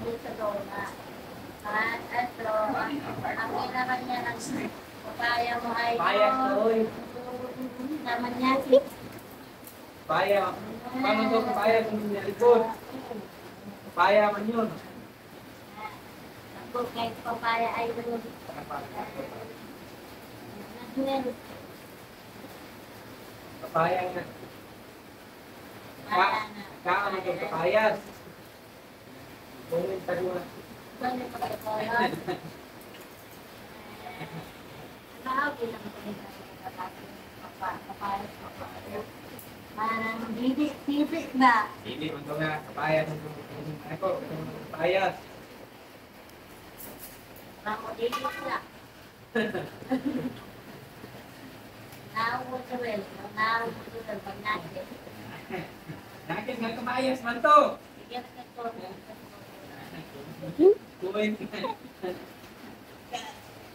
ulit sa lona. At ito, ang naman niya ng papaya mo ay Papaya, oy. naman niya. Papaya. Paano to papaya kung sinalikod? Papaya man yun. Ako kahit papaya ay doon. Papaya nga. Kaano to papayas? Kung tagwa. Bibig na. Hindi mo nga papayas. Ako, papayas. Ako bibig na. Now, what's the way? Now, what's the way? Nakit nga kamayas man to. Bigyan ka ito. Kumain ka.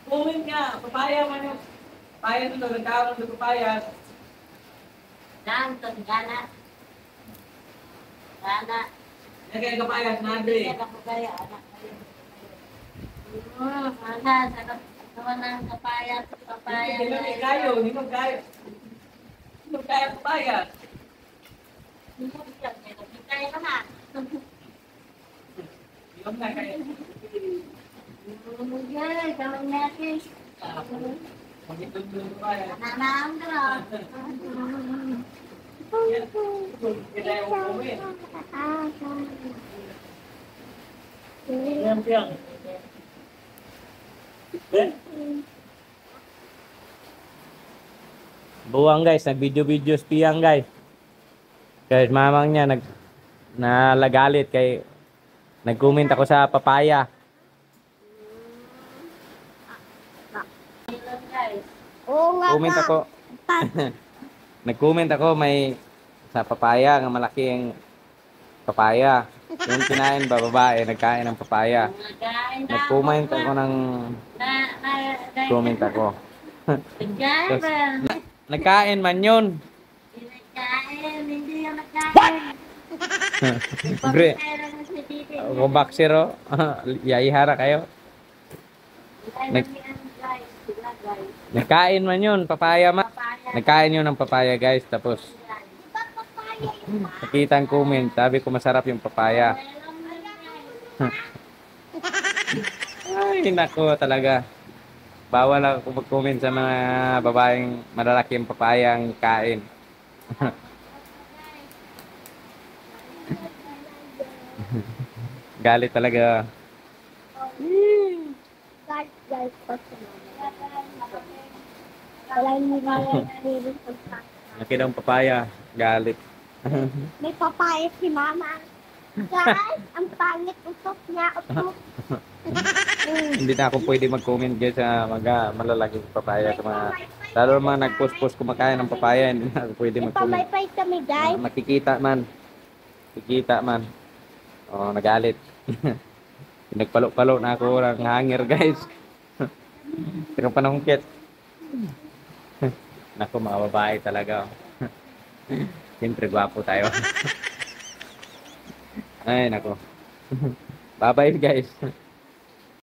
Kumain ka. Papaya man yung. Papaya nito. Nagkaroon ng papayas. Dan, to, gana. Gana. Nagkaya kapayas na Andre. Kaya ako kaya, anak kayo. Mana, naman ng papaya, papaya. Hindi mo kayo. Hindi mo kayo. Hindi mo kaya papayas. Hindi mo kaya ka na. Hindi mo kaya. Yay, gawin natin. Magitulong papayas. Nanang ka. Kaya yung kumain. Buwang guys, nag-video-video piyang guys. Guys, mamang niya nalagalit kay nag-comment ako sa papaya. Oo nga Comment ako. Nag-comment ako may sa papaya, nga malaki ang papaya. Yung kinain ba babae, nagkain ng papaya. Nag-comment ako ng comment ako. Tapos, nagkain man yun. Hindi yung nagkain. Bre. Kung baksiro, yaihara kayo. Nagkain man yun, papaya man. Nagkain yun ng papaya guys. Tapos, nakita ang comment, sabi ko masarap yung papaya. Ay, nako talaga. Bawal ako mag-comment sa mga babaeng malalaki ang papaya ang kain. Galit talaga. Nakita ang papaya, galit. May papaya si mama. Guys, ang pangit usok niya. Usok. Hindi na ako pwede mag-comment guys sa mga malalaking papaya sa mga lalo mga nag-post-post kumakain ng papaya, hindi na ako pwede mag-comment. Pamaypay kami guys. Makikita man. Makikita man. Oh, nagalit. Nagpalo-palo na ako ng hanger guys. Pero panungkit. Naku, mga babae talaga. Siyempre, gwapo tayo. Ay, naku. Bye-bye guys.